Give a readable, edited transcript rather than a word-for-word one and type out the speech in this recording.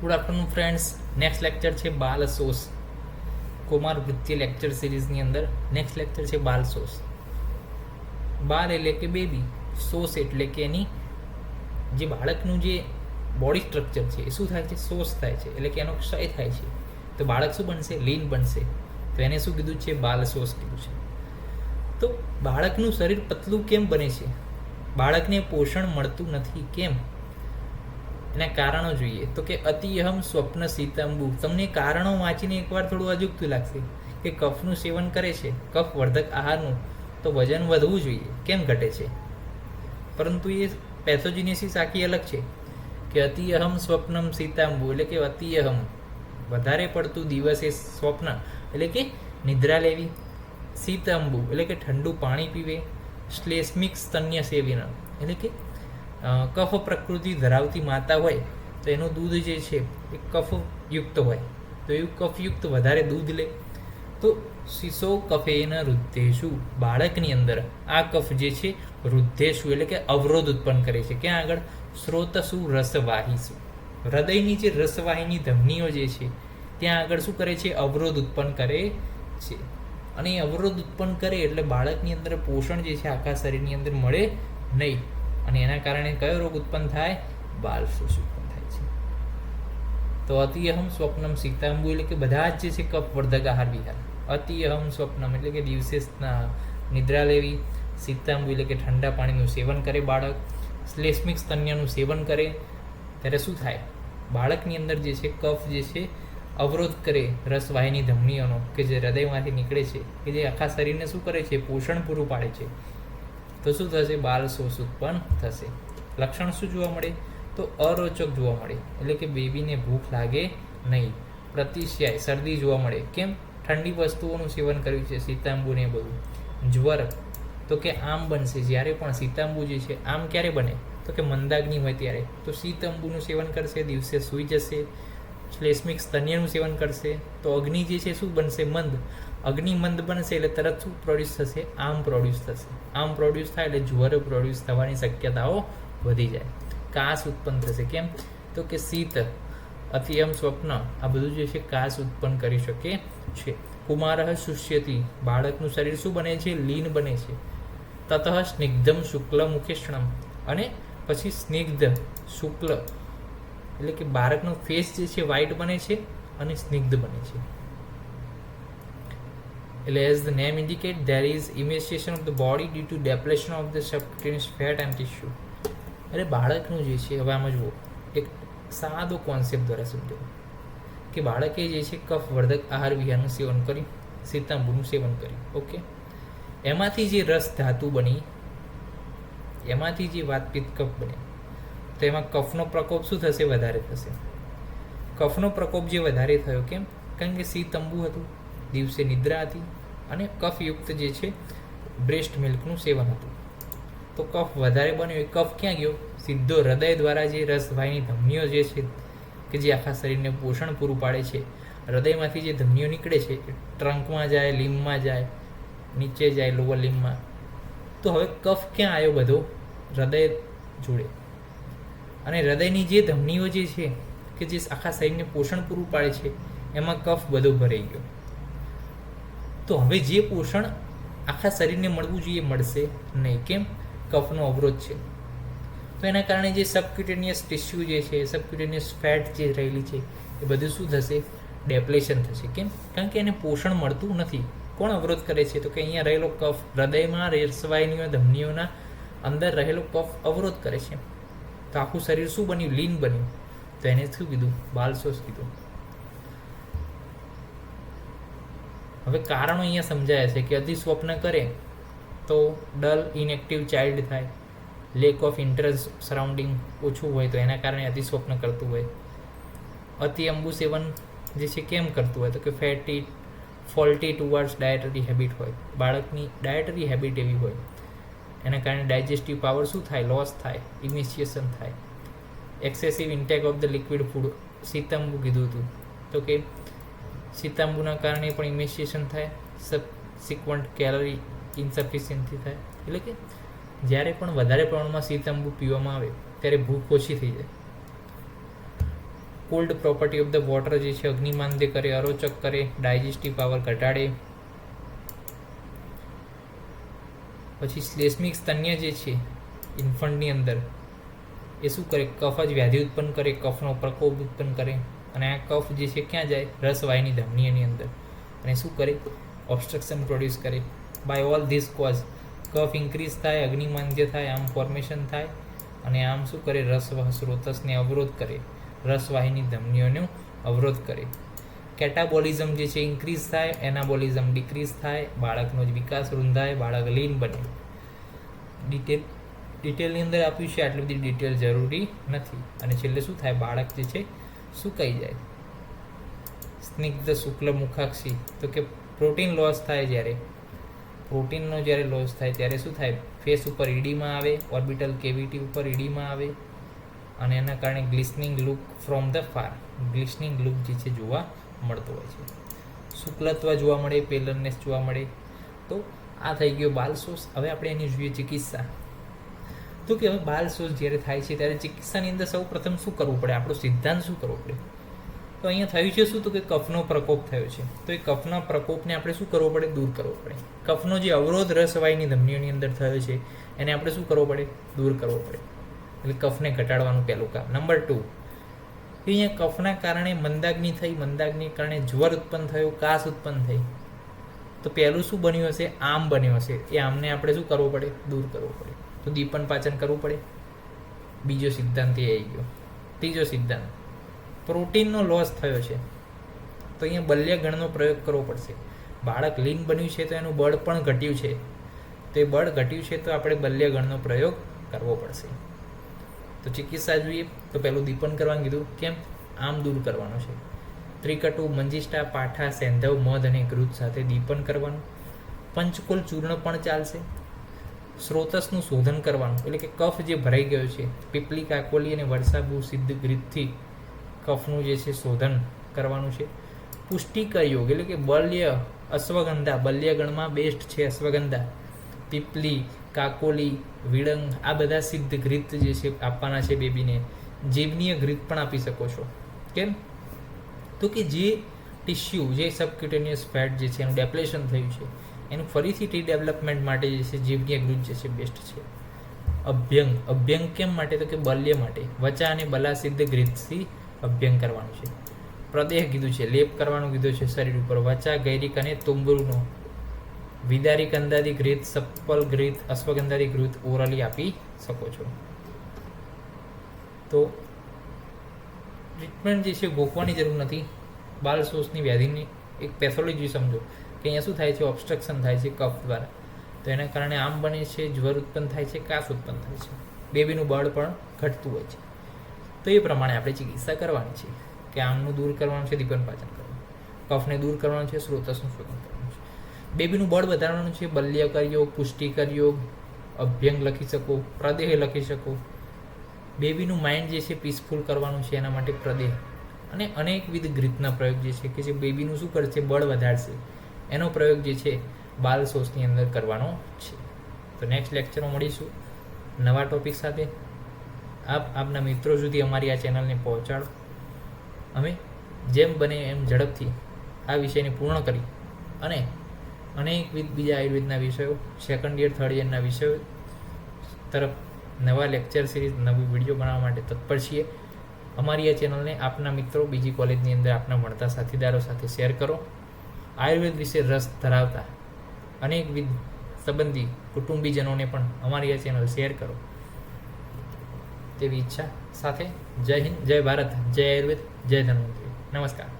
Good afternoon friends. Next lecture છે બાલ sauce. Kumar વૃત્તિ લેક્ચર સિરીઝની અંદર નેક્સ્ટ લેક્ચર છે બાલ સોસ. બાલ એટલે કે બેબી, સોસ એટલે કે એની જે બાળકનું જે બોડી સ્ટ્રક્ચર છે એ શું થાય છે? સોસ થાય છે, એટલે કે એનો ક્ષય થાય છે. તો બાળક શું બનશે? લીન બનશે. તો એને શું કીધું છે? બાલ સોસ કીધું છે. તો બાળકનું શરીર પતલું કેમ બને છે? બાળકને પોષણ મળતું નથી કેમ? એના કારણો જોઈએ તો કે અતિઅહમ સ્વપ્ન સીતંબુ. તમને કારણો વાંચીને એકવાર થોડું અજુગતું લાગશે કે કફનું સેવન કરે છે, કફ વર્ધક આહારનું, તો વજન વધવું જોઈએ, કેમ ઘટે છે? પરંતુ એ પેથોજીનેસિસ આખી અલગ છે કે અતિઅહમ સ્વપ્નમ સીતાંબુ, એટલે કે અતિઅહમ વધારે પડતું દિવસે સ્વપ્ન એટલે કે નિદ્રા લેવી, સીતંબુ એટલે કે ઠંડુ પાણી પીવે, શ્લેષ્મિક સ્તન્ય સેવિન એટલે કે કફ પ્રકૃતિ ધરાવતી માતા હોય તો એનું દૂધ જે છે એ કફયુક્ત હોય, તો એવું કફયુક્ત વધારે દૂધ લે. તો શિશો કફેન રુદ્ધેશુ, બાળકની અંદર આ કફ જે છે રુદ્ધેશુ એટલે કે અવરોધ ઉત્પન્ન કરે છે. ક્યાં આગળ? સ્રોતસુ રસવાહીસુ, હૃદયની જે રસવાહિની ધમનીઓ જે છે ત્યાં આગળ શું કરે છે? અવરોધ ઉત્પન્ન કરે છે. અને એ અવરોધ ઉત્પન્ન કરે એટલે બાળકની અંદર પોષણ જે છે આખા શરીરની અંદર મળે નહીં, અને એના કારણે કયો રોગ ઉત્પન્ન થાય? બાલ સોસ ઉત્પન્ન થાય છે. તો અતિઅહમ સ્વપ્નમ સીતાંબુ એટલે કે બધા જ જે છે કફવર્ધક આહાર વિહાર. અતિઅહમ સ્વપ્નમ એટલે કે દિવસે નિદ્રા લેવી, સીતાંબુ એટલે કે ઠંડા પાણીનું સેવન કરે બાળક, શ્લેષ્મિક સ્તન્યનું સેવન કરે, ત્યારે શું થાય? બાળકની અંદર જે છે કફ જે છે અવરોધ કરે રસવાહિની ધમનીઓનો, કે જે હૃદયમાંથી નીકળે છે, કે જે આખા શરીરને શું કરે છે? પોષણ પૂરું પાડે છે. તો શું થશે? બાલ સોસ ઉત્પન્ન થશે. લક્ષણ શું જોવા મળે? તો અરોચક જોવા મળે, એટલે કે બેબીને ભૂખ લાગે નહીં. પ્રતિશ્યાય શરદી જોવા મળે. કેમ? ઠંડી વસ્તુઓનું સેવન કર્યું છે, સીતાંબુ ને બધું. જ્વર તો કે આમ બનશે. જ્યારે પણ સીતાંબુ જે છે આમ ક્યારે બને? તો કે મંદાગ્નિ હોય ત્યારે. તો સીતાંબુનું સેવન કરશે, દિવસે સૂઈ જશે. શ્લેષ્મિક સ્તન્યનું સેવન કરશે તો અગ્નિ જે છે શું બનશે? મંદ. અગ્નિ મંદ બનશે એટલે તરત શું પ્રોડ્યુસ થશે? આમ પ્રોડ્યુસ થશે. આમ પ્રોડ્યુસ થાય એટલે જ્વર પ્રોડ્યુસ થવાની શક્યતાઓ વધી જાય. કાસ ઉત્પન્ન થશે. કેમ? તો કે શીત, અતિયમ સ્વપ્ન આ બધું જે છે કાસ ઉત્પન્ન કરી શકે છે. કુમાર શુષ્યતિ, બાળકનું શરીર શું બને છે? લીન બને છે. તતઃ સ્નિગ્ધમ શુક્લ મુખેષણમ, અને પછી સ્નિગ્ધ શુક્લ એટલે કે બાળકનો ફેસ જે છે વ્હાઇટ બને છે અને સ્નિગ્ધ બને છે. એટલે as the name indicate there is emaciation of the body due to depletion of the subcutaneous fat and tissue. એટલે બાળકનું જે છે, હવે આમ જુઓ, એક સાદો કોન્સેપ્ટ દ્વારા સમજો કે બાળકે જે છે કફવર્ધક આહાર વિહારનું સેવન કર્યું, સીતાંબુનું સેવન કર્યું, ઓકે. એમાંથી જે રસ ધાતુ બની, એમાંથી જે વાતપિત્ત કફ બને, તો એમાં કફનો પ્રકોપ શું થશે? વધારે થશે. કફનો પ્રકોપ જે વધારે થયો, કેમ? કારણ કે સીતંબુ હતું, દિવસે નિદ્રા હતી, અને કફયુક્ત જે છે બ્રેસ્ટ મિલ્કનું સેવન હતું. તો કફ વધારે બન્યો. એ કફ ક્યાં ગયો? સીધો હૃદય દ્વારા જે રસવાહિની ધમનીઓ જે છે કે જે આખા શરીરને પોષણ પૂરું પાડે છે, હૃદયમાંથી જે ધમનીઓ નીકળે છે એ ટ્રંકમાં જાય, લીમમાં જાય, નીચે જાય લોઅર લીમમાં. તો હવે કફ ક્યાં આવ્યો? બધો હૃદય જોડે. અને હૃદયની જે ધમનીઓ જે છે કે જે આખા શરીરને પોષણ પૂરું પાડે છે, એમાં કફ બધો ભરાઈ ગયો. તો હવે જે પોષણ આખા શરીરને મળવું જોઈએ મળશે નહીં. કેમ? કફનો અવરોધ છે. તો એના કારણે જે સબક્યુટેનિયસ ટિશ્યુ જે છે, સબક્યુટેનિયસ ફેટ જે રહેલી છે, એ બધું શું થશે? ડેપ્લેશન થશે. કેમ? કારણ કે એને પોષણ મળતું નથી. કોણ અવરોધ કરે છે? તો કે અહીંયા રહેલો કફ, હૃદયમાં રસવાહિનીઓ ધમનીઓના અંદર રહેલો કફ અવરોધ કરે છે. તો આખું શરીર શું બન્યું? લીન બન્યું. તો એને શું કીધું? બાલ સોસ કીધું. હવે કારણો અહીંયા સમજાય છે કે અતિ સ્વપ્ન કરે તો ડલ ઇનએક્ટિવ ચાઇલ્ડ થાય, લેક ઓફ ઇન્ટરેસ્ટ સરાઉન્ડિંગ ઓછું હોય તો એના કારણે અતિ સ્વપ્ન કરતું હોય. અતિ અંબુ સેવન જે છે કેમ કરતું હોય? તો કે fatty faulty towards dietary habit હોય, બાળકની ડાયટરી હેબિટ એવી હોય, એના કારણે ડાયજેસ્ટિવ પાવર શું થાય? લોસ થાય, ઇમિશિએશન થાય. Excessive intake of the liquid food, સીતંબુ કીધું હતું, તો કે સીતાંબુના કારણે પણ ઇમિશિએશન થાય, સબસિક્વન્ટ કેલરી ઇન્સફિશિયન્સી થાય. એટલે કે જ્યારે પણ વધારે પ્રમાણમાં સીતંબુ પીવામાં આવે ત્યારે ભૂખ ઓછી થઈ જાય. Cold property of the water જે છે અગ્નિમાંદ્ય કરે, અરોચક કરે, ડાયજેસ્ટિવ પાવર ઘટાડે. પછી શ્લેષ્મિક સ્તન્ય જે છે ઇન્ફન્ટની અંદર એ શું કરે, કફ જ વ્યાધિ ઉત્પન્ન કરે, કફનો પ્રકોપ ઉત્પન્ન કરે. અને આ કફ જે છે ક્યાં જાય, રસવાહિની ધમનીની અંદર, અને શું કરે, ઓબ્સ્ટ્રક્શન પ્રોડ્યુસ કરે. બાય ઓલ ધીસ કોઝ કફ ઇન્ક્રીઝ થાય, અગ્નિમાંદ્ય થાય, આમ ફોર્મેશન થાય, અને આમ શું કરે, સ્રોતસને અવરોધ કરે, રસવાહિની ધમનીઓનો અવરોધ કરે. કેટાબોલિઝમ જે છે ઇન્ક્રીઝ થાય, એનાબોલિઝમ ડિક્રીઝ થાય, બાળકનો જ વિકાસ રૂંધાય, બાળક લીન બને. ડિટેલની અંદર આપ્યું છે, આટલી બધી ડિટેલ જરૂરી નથી. અને છેલ્લે શું થાય, બાળક જે છે સુકાઈ જાય. સ્નિગ્ધ શુક્લ મુખાક્ષી, તો કે પ્રોટીન લોસ થાય, જ્યારે પ્રોટીનનો જ્યારે લોસ થાય ત્યારે શું થાય, ફેસ ઉપર ઈડીમાં આવે, ઓર્બિટલ કેવિટી ઉપર ઈડીમાં આવે, અને એના કારણે glistening look from the far, glistening look જે છે જોવા મળતો હોય છે. શુક્લત્વ જોવા મળે, પેલરનેસ જોવા મળે. તો આ થઈ ગયો બાલશોષ. હવે આપણે એની જોઈએ ચિકિત્સા. તો કે હવે બાલશોષ જ્યારે થાય છે ત્યારે ચિકિત્સાની અંદર સૌ પ્રથમ શું કરવું પડે, આપણો સિદ્ધાંત શું કરવો પડે. તો અહીંયા થયું છે શું, તો કે કફનો પ્રકોપ થયો છે. તો એ કફના પ્રકોપને આપણે શું કરવો પડે, દૂર કરવો પડે. કફનો જે અવરોધ રસવાહિની ધમનીઓની અંદર થયો છે એને આપણે શું કરવો પડે, દૂર કરવો પડે. એટલે કફને ઘટાડવાનું પહેલું કામ. નંબર 2, અહીંયા કફના કારણે મંદાગ્નિ થઈ, મંદાગ્નિ કારણે જ્વર ઉત્પન્ન થયો, કાશ ઉત્પન્ન થઈ. તો પહેલું શું બન્યું હશે, આમ બન્યો હશે. એ આમને આપણે શું કરવો પડે, દૂર કરવો પડે. તો દીપન પાચન કરવું પડે. બીજો સિદ્ધાંત એ આવી ગયો. ત્રીજો સિદ્ધાંત, પ્રોટીનનો લોસ થયો છે તો અહીંયા બલ્યગણનો પ્રયોગ કરવો પડશે. બાળક લીન બન્યું છે તો એનું બળ પણ ઘટ્યું છે, તો એ બળ ઘટ્યું છે તો આપણે બલ્યગણનો પ્રયોગ કરવો પડશે. તો ચિકિત્સા જોઈએ તો પહેલું દીપન કરવાનું કીધું. કેમ, આમ દૂર કરવાનો છે. ત્રિકટુ, મંજિષ્ઠા, પાઠા, સેંધવ, મધ અને ઘૃત સાથે દીપન કરવાનું. પંચકોલ ચૂર્ણ પણ ચાલશે. સ્રોતસનું શોધન કરવાનું, એટલે કે કફ જે ભરાઈ ગયો છે, પીપલી, કાકોલી અને વરસાબુ સિદ્ધ ગ્રીતથી કફનું જે છે શોધન કરવાનું છે. પુષ્ટિકર યોગ, એટલે કે બલ્ય, અશ્વગંધા, બલ્યગણમાં બેસ્ટ છે અશ્વગંધા, પીપલી, કાકોલી, વિડંગ, આ બધા સિદ્ધ ઘૃત જે છે આપવાના છે બેબીને. જીવનીય ઘૃત પણ આપી શકો છો. કેમ, તો કે જે ટિશ્યુ, જે સબક્યુટેનિયસ ફેટ જે છે એનું ડેપ્લેશન થયું છે, એનું ફરીથી રીડેવલપમેન્ટ માટે જે છે જીવનીય ઘૃત જે છે બેસ્ટ છે. અભ્યંગ, અભ્યંગ કેમ માટે, તો કે બલ્ય માટે. વચા અને બલા સિદ્ધ ઘૃતથી અભ્યંગ કરવાનું છે. પ્રદેહ કીધું છે, લેપ કરવાનું કીધું છે શરીર ઉપર. વચા, ગૈરિક અને તુંબરુનો. વિદારી કંદાદી ઘૃત, સપ્પલ ઘૃત, અશ્વગંધાદી ઘૃત ઓરલી આપી શકો છો. તો ટ્રીટમેન્ટ જે છે ગોખવાની જરૂર નથી. બાલશોષની વ્યાધિની એક પેથોલોજી સમજો કે અહીંયા શું થાય છે, ઓબ્સ્ટ્રક્શન થાય છે કફ દ્વારા, તો એના કારણે આમ બને છે, જ્વર ઉત્પન્ન થાય છે, કાશ ઉત્પન્ન થાય છે, બેબીનું બળ પણ ઘટતું હોય છે. તો એ પ્રમાણે આપણે ચિકિત્સા કરવાની છે કે આમનું દૂર કરવાનું છે, દીપન પાચન કરવાનું, કફને દૂર કરવાનું છે, સ્રોતસનું શોધન કરવાનું છે, બેબીનું બળ વધારવાનું છે. બલ્યકર યોગ, પુષ્ટિકર યોગ, અભ્યંગ લખી શકો, પ્રદેહ લખી શકો. બેબીનું માઇન્ડ જે છે પીસફુલ કરવાનું છે, એના માટે પ્રદેહ અને અનેકવિધ ઘૃતના પ્રયોગ જે છે કે જે બેબીનું શું કરશે, બળ વધારશે, એનો પ્રયોગ જે છે બાલશોષની અંદર કરવાનો છે. તો નેક્સ્ટ લેક્ચરમાં મળીશું નવા ટોપિક સાથે. આપના મિત્રો સુધી અમારી આ ચેનલને પહોંચાડો. અમે જેમ બને એમ ઝડપથી આ વિષયને પૂર્ણ કરી અને અનેકવિધ બીજા આયુર્વેદના વિષયો, સેકન્ડ યર, થર્ડ યરના વિષયો તરફ નવા લેક્ચર સિરીઝ, નવી વિડીયો બનાવવા માટે તત્પર છીએ. અમારી આ ચેનલને આપના મિત્રો, બીજી કોલેજની અંદર આપના ભણતા સાથીદારો સાથે શેર કરો. આયુર્વેદ વિશે રસ ધરાવતા અનેકવિધ સંબંધી કુટુંબીજનોને પણ અમારી આ ચેનલ શેર કરો તેવી ઈચ્છા સાથે જય હિન્દ, જય ભારત, જય આયુર્વેદ, જય ધન્વંતરી. નમસ્કાર.